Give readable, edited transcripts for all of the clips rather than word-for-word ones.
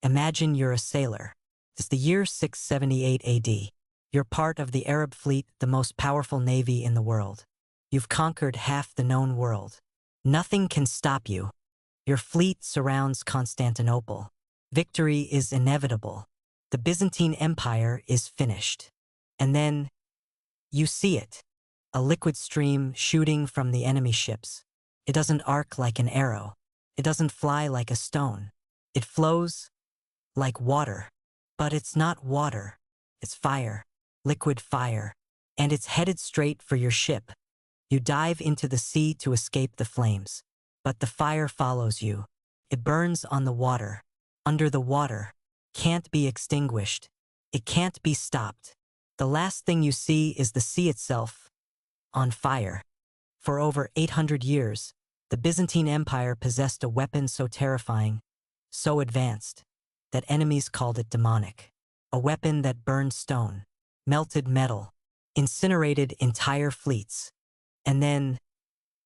Imagine you're a sailor. It's the year 678 AD. You're part of the Arab fleet, the most powerful navy in the world. You've conquered half the known world. Nothing can stop you. Your fleet surrounds Constantinople. Victory is inevitable. The Byzantine Empire is finished. And then, you see it. A liquid stream shooting from the enemy ships. It doesn't arc like an arrow. It doesn't fly like a stone. It flows like water. But it's not water. It's fire. Liquid fire. And it's headed straight for your ship. You dive into the sea to escape the flames. But the fire follows you. It burns on the water. Under the water. Can't be extinguished. It can't be stopped. The last thing you see is the sea itself, on fire. For over 800 years, the Byzantine Empire possessed a weapon so terrifying, so advanced, that enemies called it demonic. A weapon that burned stone, melted metal, incinerated entire fleets. And then,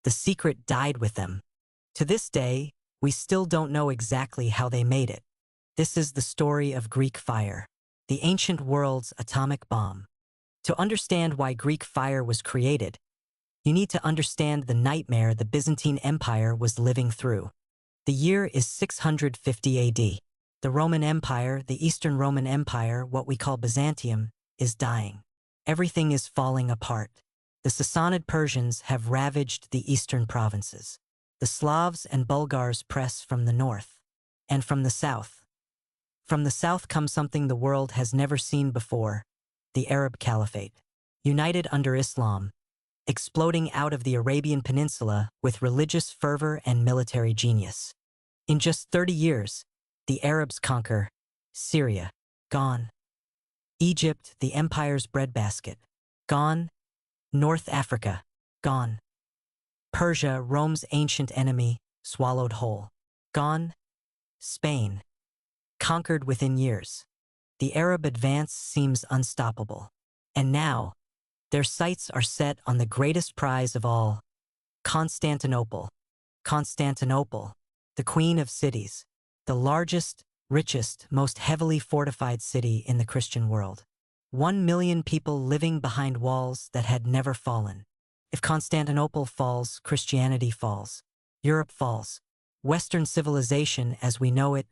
the secret died with them. To this day, we still don't know exactly how they made it. This is the story of Greek fire, the ancient world's atomic bomb. To understand why Greek fire was created, you need to understand the nightmare the Byzantine Empire was living through. The year is 650 AD. The Roman Empire, the Eastern Roman Empire, what we call Byzantium, is dying. Everything is falling apart. The Sassanid Persians have ravaged the eastern provinces. The Slavs and Bulgars press from the north. And from the south. From the south comes something the world has never seen before, the Arab Caliphate. United under Islam, exploding out of the Arabian Peninsula with religious fervor and military genius. In just 30 years, the Arabs conquer Syria, gone. Egypt, the empire's breadbasket, gone. North Africa, gone. Persia, Rome's ancient enemy, swallowed whole, gone. Spain, conquered within years. The Arab advance seems unstoppable. And now, their sights are set on the greatest prize of all, Constantinople. Constantinople, the queen of cities, the largest, richest, most heavily fortified city in the Christian world. 1 million people living behind walls that had never fallen. If Constantinople falls, Christianity falls. Europe falls. Western civilization as we know it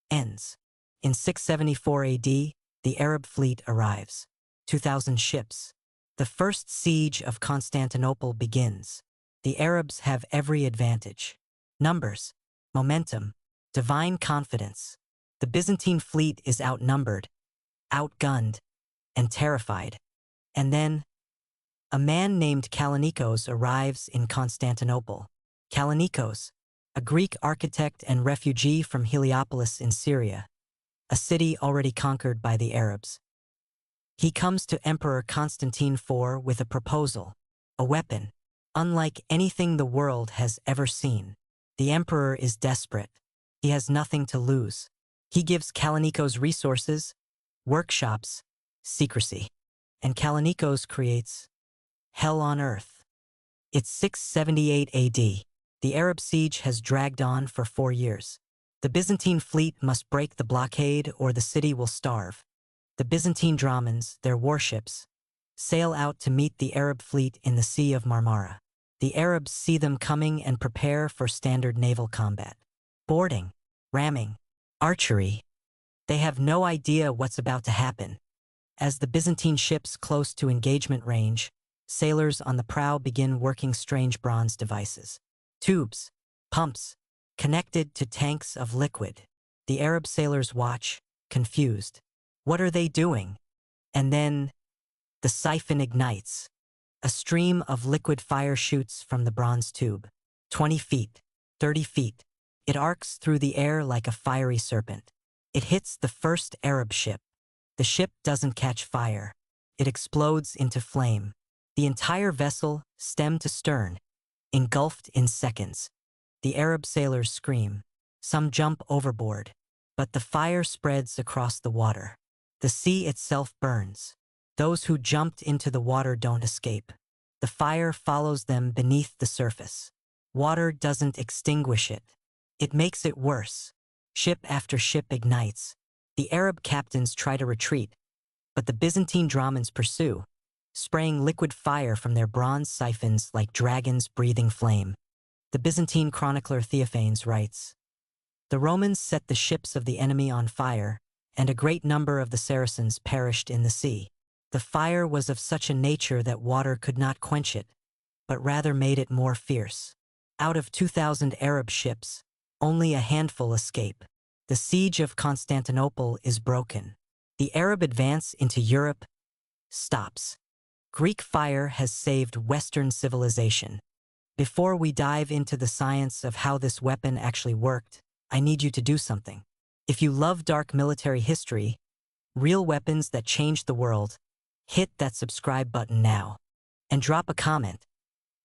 ends. In 674 AD, the Arab fleet arrives. 2,000 ships. The first siege of Constantinople begins. The Arabs have every advantage. Numbers, momentum, divine confidence. The Byzantine fleet is outnumbered, outgunned, and terrified. And then, a man named Kallinikos arrives in Constantinople. Kallinikos, a Greek architect and refugee from Heliopolis in Syria, a city already conquered by the Arabs. He comes to Emperor Constantine IV with a proposal, a weapon, unlike anything the world has ever seen. The emperor is desperate. He has nothing to lose. He gives Kallinikos resources, workshops, secrecy. And Kallinikos creates hell on earth. It's 678 AD. The Arab siege has dragged on for 4 years. The Byzantine fleet must break the blockade or the city will starve. The Byzantine dromons, their warships, sail out to meet the Arab fleet in the Sea of Marmara. The Arabs see them coming and prepare for standard naval combat. Boarding, ramming, archery. They have no idea what's about to happen. As the Byzantine ships close to engagement range, sailors on the prow begin working strange bronze devices. Tubes, pumps, connected to tanks of liquid. The Arab sailors watch, confused. What are they doing? And then, the siphon ignites. A stream of liquid fire shoots from the bronze tube. 20 feet, 30 feet. It arcs through the air like a fiery serpent. It hits the first Arab ship. The ship doesn't catch fire. It explodes into flame. The entire vessel, stem to stern, engulfed in seconds. The Arab sailors scream. Some jump overboard. But the fire spreads across the water. The sea itself burns. Those who jumped into the water don't escape. The fire follows them beneath the surface. Water doesn't extinguish it. It makes it worse. Ship after ship ignites. The Arab captains try to retreat, but the Byzantine Dromans pursue, spraying liquid fire from their bronze siphons like dragons breathing flame. The Byzantine chronicler Theophanes writes, "The Romans set the ships of the enemy on fire, and a great number of the Saracens perished in the sea. The fire was of such a nature that water could not quench it, but rather made it more fierce. Out of 2,000 Arab ships, only a handful escape. The siege of Constantinople is broken. The Arab advance into Europe stops. Greek fire has saved Western civilization. Before we dive into the science of how this weapon actually worked, I need you to do something. If you love dark military history, real weapons that changed the world, hit that subscribe button now. And drop a comment.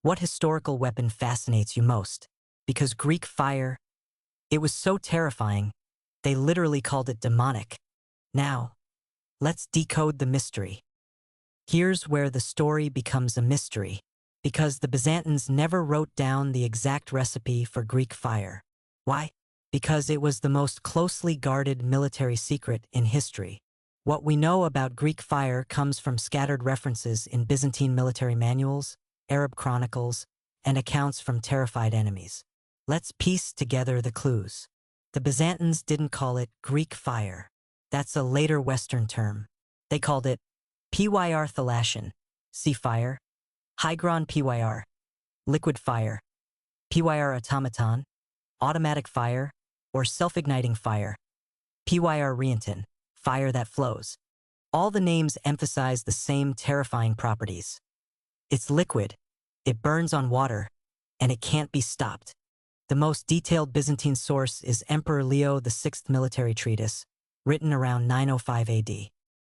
What historical weapon fascinates you most? Because Greek fire, it was so terrifying, they literally called it demonic. Now, let's decode the mystery. Here's where the story becomes a mystery, because the Byzantines never wrote down the exact recipe for Greek fire. Why? Because it was the most closely guarded military secret in history. What we know about Greek fire comes from scattered references in Byzantine military manuals, Arab chronicles, and accounts from terrified enemies. Let's piece together the clues. The Byzantines didn't call it Greek fire. That's a later Western term. They called it pyr thalashin, sea fire, hygron pyr, liquid fire, pyr automaton, automatic fire, or self-igniting fire, pyr reenton, fire that flows. All the names emphasize the same terrifying properties. It's liquid, it burns on water, and it can't be stopped. The most detailed Byzantine source is Emperor Leo VI's military treatise, written around 905 AD.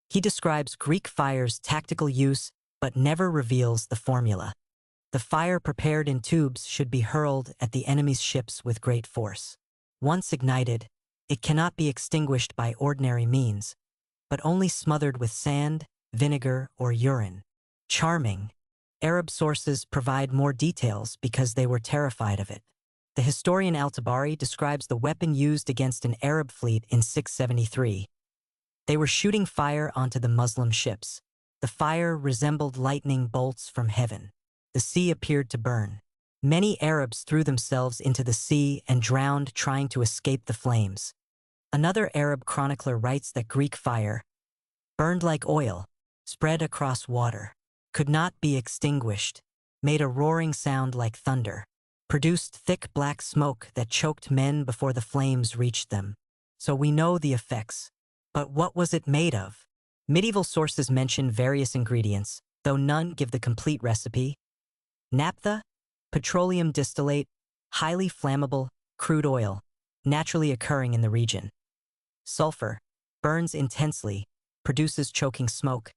He describes Greek fire's tactical use but never reveals the formula. The fire prepared in tubes should be hurled at the enemy's ships with great force. Once ignited, it cannot be extinguished by ordinary means, but only smothered with sand, vinegar, or urine. Charming. Arab sources provide more details because they were terrified of it. The historian Al-Tabari describes the weapon used against an Arab fleet in 673. They were shooting fire onto the Muslim ships. The fire resembled lightning bolts from heaven. The sea appeared to burn. Many Arabs threw themselves into the sea and drowned trying to escape the flames. Another Arab chronicler writes that Greek fire, burned like oil, spread across water, could not be extinguished, made a roaring sound like thunder, produced thick black smoke that choked men before the flames reached them. So we know the effects. But what was it made of? Medieval sources mention various ingredients, though none give the complete recipe. Naphtha, petroleum distillate, highly flammable, crude oil, naturally occurring in the region. Sulfur, burns intensely, produces choking smoke.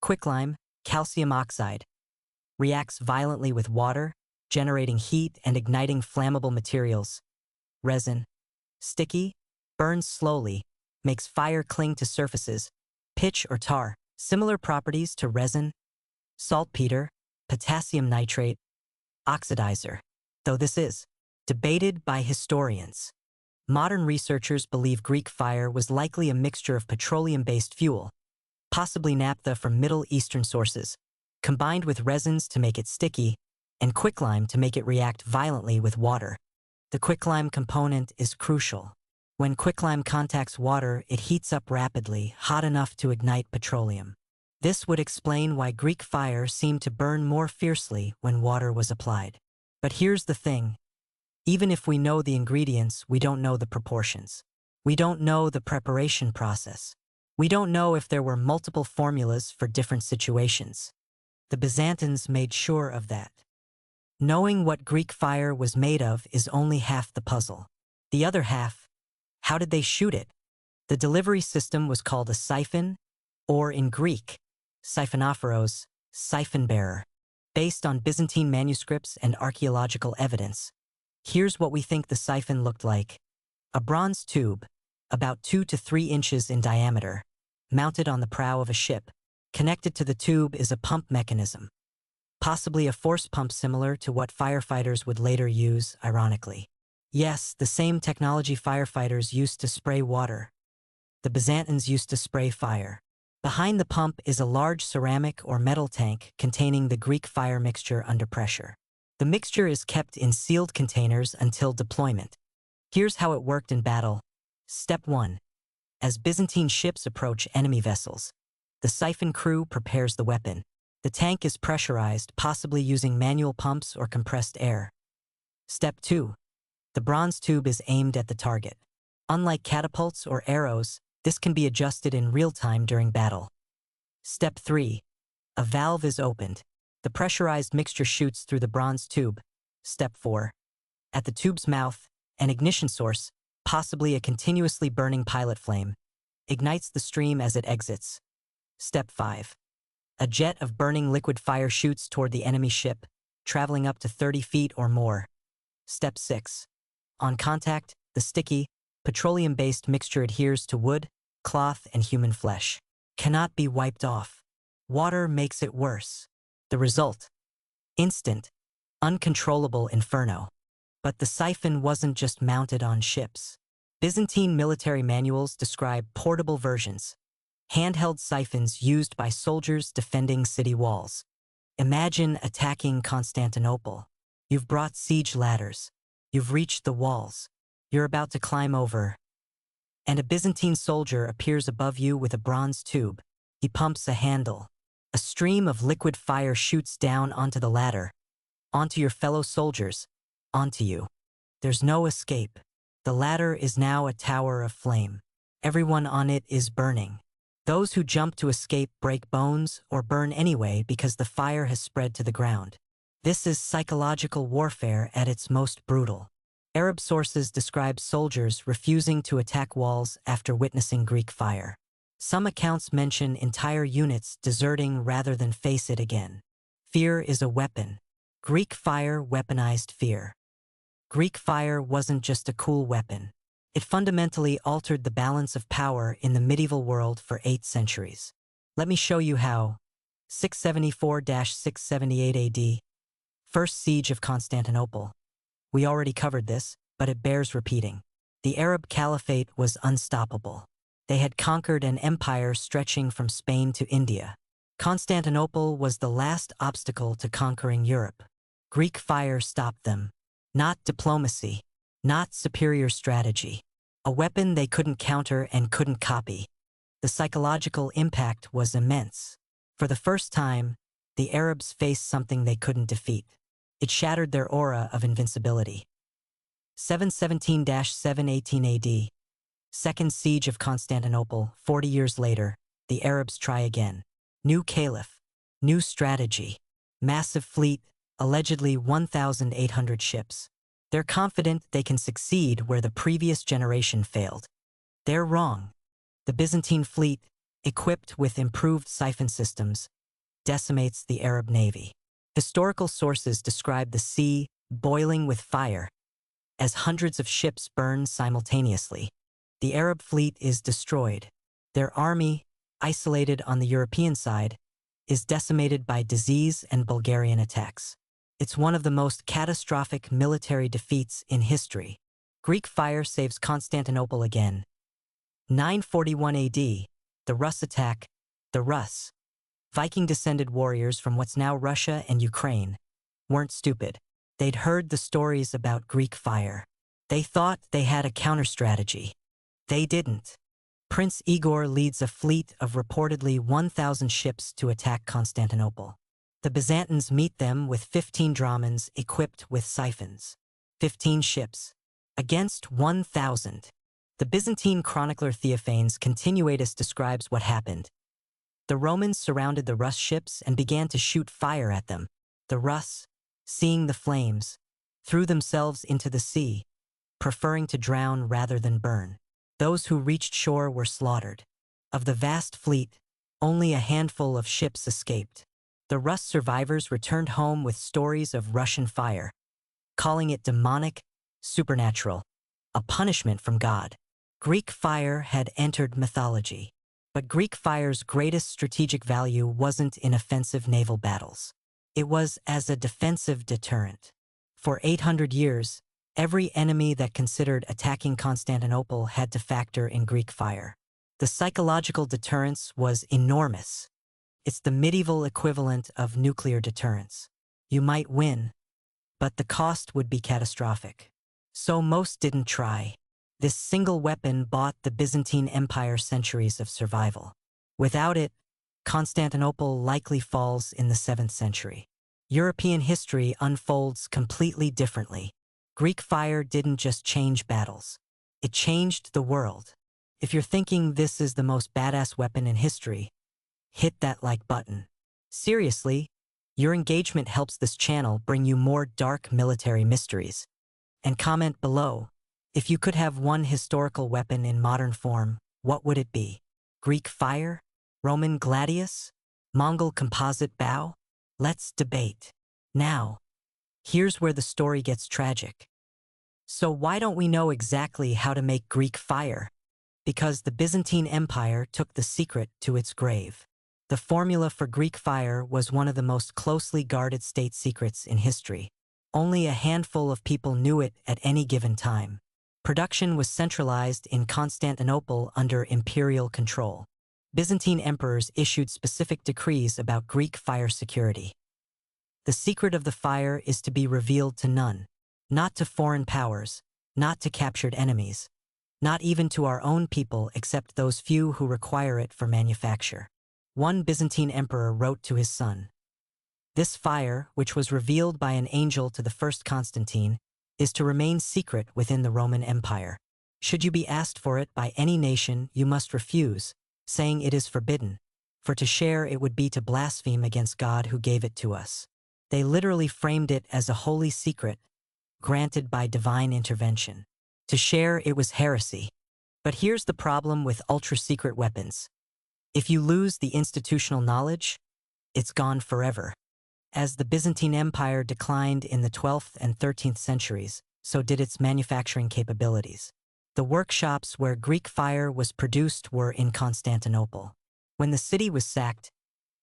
Quicklime, calcium oxide, reacts violently with water, generating heat and igniting flammable materials. Resin, sticky, burns slowly, makes fire cling to surfaces. Pitch or tar, similar properties to resin. Saltpeter, potassium nitrate, oxidizer, though this is debated by historians. Modern researchers believe Greek fire was likely a mixture of petroleum-based fuel, possibly naphtha from Middle Eastern sources, combined with resins to make it sticky, and quicklime to make it react violently with water. The quicklime component is crucial. When quicklime contacts water, it heats up rapidly, hot enough to ignite petroleum. This would explain why Greek fire seemed to burn more fiercely when water was applied. But here's the thing. Even if we know the ingredients, we don't know the proportions. We don't know the preparation process. We don't know if there were multiple formulas for different situations. The Byzantines made sure of that. Knowing what Greek fire was made of is only half the puzzle. The other half, how did they shoot it? The delivery system was called a siphon, or in Greek, siphonophoros, siphon bearer. Based on Byzantine manuscripts and archaeological evidence, here's what we think the siphon looked like. A bronze tube, about 2 to 3 inches in diameter, mounted on the prow of a ship. Connected to the tube is a pump mechanism, possibly a force pump similar to what firefighters would later use, ironically. Yes, the same technology firefighters used to spray water. The Byzantines used to spray fire. Behind the pump is a large ceramic or metal tank containing the Greek fire mixture under pressure. The mixture is kept in sealed containers until deployment. Here's how it worked in battle. Step 1. As Byzantine ships approach enemy vessels, the siphon crew prepares the weapon. The tank is pressurized, possibly using manual pumps or compressed air. Step 2. The bronze tube is aimed at the target. Unlike catapults or arrows, this can be adjusted in real time during battle. Step 3. A valve is opened. The pressurized mixture shoots through the bronze tube. Step 4. At the tube's mouth, an ignition source, possibly a continuously burning pilot flame, ignites the stream as it exits. Step 5. A jet of burning liquid fire shoots toward the enemy ship, traveling up to 30 feet or more. Step 6. On contact, the sticky, petroleum-based mixture adheres to wood, cloth, and human flesh. Cannot be wiped off. Water makes it worse. The result? Instant, uncontrollable inferno. But the siphon wasn't just mounted on ships. Byzantine military manuals describe portable versions, handheld siphons used by soldiers defending city walls. Imagine attacking Constantinople. You've brought siege ladders. You've reached the walls. You're about to climb over. And a Byzantine soldier appears above you with a bronze tube. He pumps a handle. A stream of liquid fire shoots down onto the ladder, onto your fellow soldiers, onto you. There's no escape. The ladder is now a tower of flame. Everyone on it is burning. Those who jump to escape break bones or burn anyway because the fire has spread to the ground. This is psychological warfare at its most brutal. Arab sources describe soldiers refusing to attack walls after witnessing Greek fire. Some accounts mention entire units deserting rather than face it again. Fear is a weapon. Greek fire weaponized fear. Greek fire wasn't just a cool weapon. It fundamentally altered the balance of power in the medieval world for 8 centuries. Let me show you how. 674-678 AD. First Siege of Constantinople. We already covered this, but it bears repeating. The Arab Caliphate was unstoppable. They had conquered an empire stretching from Spain to India. Constantinople was the last obstacle to conquering Europe. Greek fire stopped them. Not diplomacy, not superior strategy. A weapon they couldn't counter and couldn't copy. The psychological impact was immense. For the first time, the Arabs faced something they couldn't defeat. It shattered their aura of invincibility. 717-718 AD. Second Siege of Constantinople, 40 years later, the Arabs try again. New caliph, new strategy, massive fleet, allegedly 1,800 ships. They're confident they can succeed where the previous generation failed. They're wrong. The Byzantine fleet, equipped with improved siphon systems, decimates the Arab navy. Historical sources describe the sea boiling with fire as hundreds of ships burn simultaneously. The Arab fleet is destroyed. Their army, isolated on the European side, is decimated by disease and Bulgarian attacks. It's one of the most catastrophic military defeats in history. Greek fire saves Constantinople again. 941 AD, the Rus attack. The Rus, Viking-descended warriors from what's now Russia and Ukraine, weren't stupid. They'd heard the stories about Greek fire. They thought they had a counter-strategy. They didn't. Prince Igor leads a fleet of reportedly 1,000 ships to attack Constantinople. The Byzantines meet them with 15 dromons equipped with siphons. 15 ships. Against 1,000. The Byzantine chronicler Theophanes Continuatus describes what happened. The Romans surrounded the Rus ships and began to shoot fire at them. The Rus, seeing the flames, threw themselves into the sea, preferring to drown rather than burn. Those who reached shore were slaughtered. Of the vast fleet, only a handful of ships escaped. The Rus survivors returned home with stories of Russian fire, calling it demonic, supernatural, a punishment from God. Greek fire had entered mythology. But Greek fire's greatest strategic value wasn't in offensive naval battles. It was as a defensive deterrent. For 800 years, Every enemy that considered attacking Constantinople had to factor in Greek fire. The psychological deterrence was enormous. It's the medieval equivalent of nuclear deterrence. You might win, but the cost would be catastrophic. So most didn't try. This single weapon bought the Byzantine Empire centuries of survival. Without it, Constantinople likely falls in the 7th century. European history unfolds completely differently. Greek fire didn't just change battles. It changed the world. If you're thinking this is the most badass weapon in history, hit that like button. Seriously, your engagement helps this channel bring you more dark military mysteries. And comment below, if you could have one historical weapon in modern form, what would it be? Greek fire? Roman gladius? Mongol composite bow? Let's debate. Now, here's where the story gets tragic. So why don't we know exactly how to make Greek fire? Because the Byzantine Empire took the secret to its grave. The formula for Greek fire was one of the most closely guarded state secrets in history. Only a handful of people knew it at any given time. Production was centralized in Constantinople under imperial control. Byzantine emperors issued specific decrees about Greek fire security. The secret of the fire is to be revealed to none, not to foreign powers, not to captured enemies, not even to our own people except those few who require it for manufacture. One Byzantine emperor wrote to his son, "This fire, which was revealed by an angel to the first Constantine, is to remain secret within the Roman Empire. Should you be asked for it by any nation, you must refuse, saying it is forbidden, for to share it would be to blaspheme against God who gave it to us." They literally framed it as a holy secret, granted by divine intervention. To share it was heresy. But here's the problem with ultra-secret weapons. If you lose the institutional knowledge, it's gone forever. As the Byzantine Empire declined in the 12th and 13th centuries, so did its manufacturing capabilities. The workshops where Greek fire was produced were in Constantinople. When the city was sacked,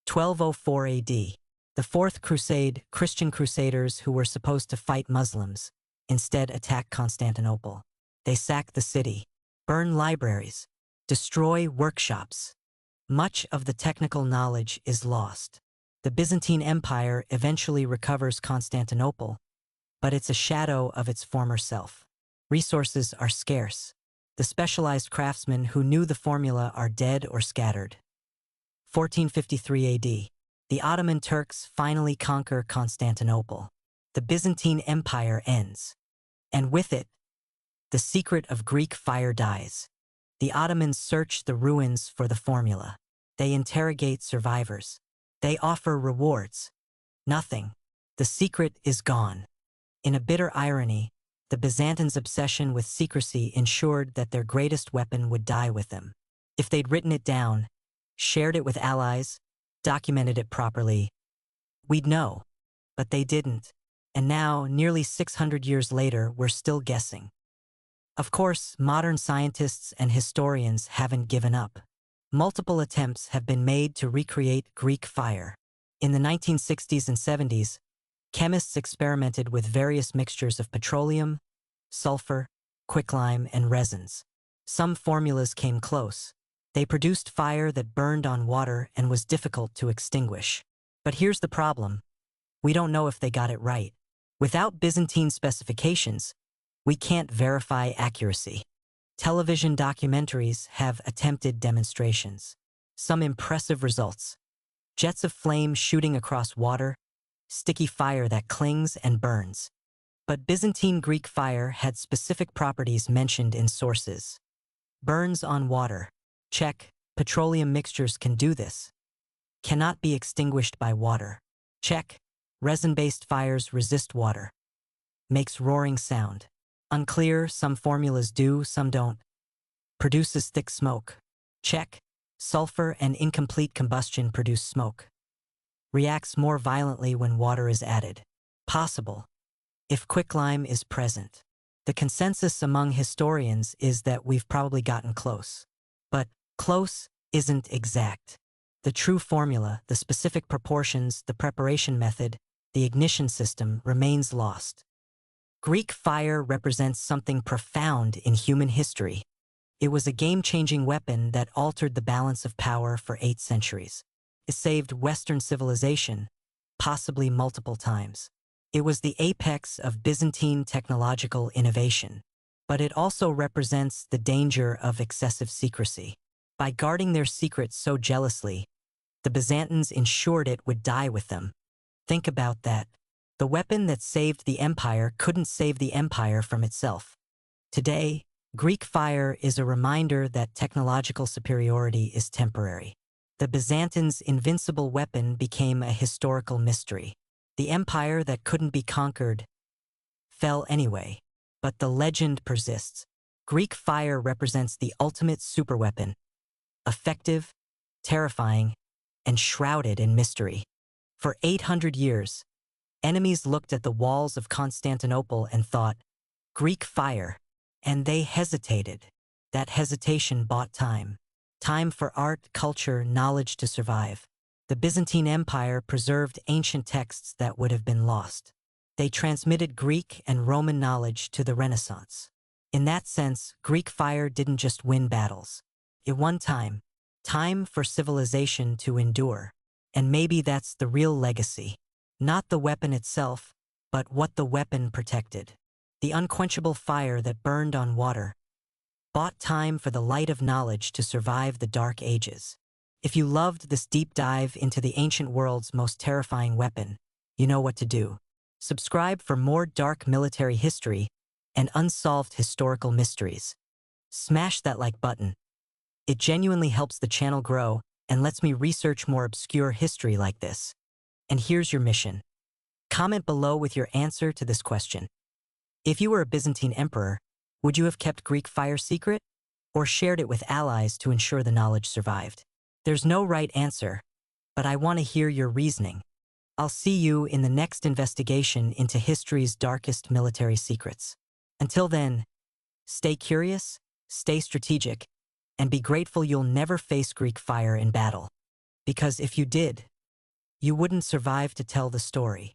1204 AD, the Fourth Crusade, Christian crusaders who were supposed to fight Muslims, instead attacked Constantinople. They sacked the city, burn libraries, destroy workshops. Much of the technical knowledge is lost. The Byzantine Empire eventually recovers Constantinople, but it's a shadow of its former self. Resources are scarce. The specialized craftsmen who knew the formula are dead or scattered. 1453 AD. The Ottoman Turks finally conquer Constantinople. The Byzantine Empire ends. And with it, the secret of Greek fire dies. The Ottomans search the ruins for the formula. They interrogate survivors. They offer rewards. Nothing. The secret is gone. In a bitter irony, the Byzantines' obsession with secrecy ensured that their greatest weapon would die with them. If they'd written it down, shared it with allies, documented it properly, we'd know. But they didn't. And now, nearly 600 years later, we're still guessing. Of course, modern scientists and historians haven't given up. Multiple attempts have been made to recreate Greek fire. In the 1960s and 70s, chemists experimented with various mixtures of petroleum, sulfur, quicklime, and resins. Some formulas came close. They produced fire that burned on water and was difficult to extinguish. But here's the problem. We don't know if they got it right. Without Byzantine specifications, we can't verify accuracy. Television documentaries have attempted demonstrations. Some impressive results. Jets of flame shooting across water, sticky fire that clings and burns. But Byzantine Greek fire had specific properties mentioned in sources. Burns on water. Check. Petroleum mixtures can do this. Cannot be extinguished by water. Check. Resin-based fires resist water. Makes roaring sound. Unclear, some formulas do, some don't. Produces thick smoke. Check. Sulfur and incomplete combustion produce smoke. Reacts more violently when water is added. Possible. If quicklime is present. The consensus among historians is that we've probably gotten close. But close isn't exact. The true formula, the specific proportions, the preparation method, the ignition system remains lost. Greek fire represents something profound in human history. It was a game-changing weapon that altered the balance of power for 8 centuries. It saved Western civilization, possibly multiple times. It was the apex of Byzantine technological innovation. But it also represents the danger of excessive secrecy. By guarding their secrets so jealously, the Byzantines ensured it would die with them. Think about that. The weapon that saved the empire couldn't save the empire from itself. Today, Greek fire is a reminder that technological superiority is temporary. The Byzantines' invincible weapon became a historical mystery. The empire that couldn't be conquered fell anyway, but the legend persists. Greek fire represents the ultimate superweapon, effective, terrifying, and shrouded in mystery. For 800 years, enemies looked at the walls of Constantinople and thought, Greek fire, and they hesitated. That hesitation bought time. Time for art, culture, knowledge to survive. The Byzantine Empire preserved ancient texts that would have been lost. They transmitted Greek and Roman knowledge to the Renaissance. In that sense, Greek fire didn't just win battles. It won time. Time for civilization to endure. And maybe that's the real legacy. Not the weapon itself, but what the weapon protected. The unquenchable fire that burned on water bought time for the light of knowledge to survive the dark ages. If you loved this deep dive into the ancient world's most terrifying weapon, you know what to do. Subscribe for more dark military history and unsolved historical mysteries. Smash that like button. It genuinely helps the channel grow and lets me research more obscure history like this. And here's your mission. Comment below with your answer to this question. If you were a Byzantine emperor, would you have kept Greek fire secret? Or shared it with allies to ensure the knowledge survived? There's no right answer, but I want to hear your reasoning. I'll see you in the next investigation into history's darkest military secrets. Until then, stay curious, stay strategic, and be grateful you'll never face Greek fire in battle. Because if you did, you wouldn't survive to tell the story.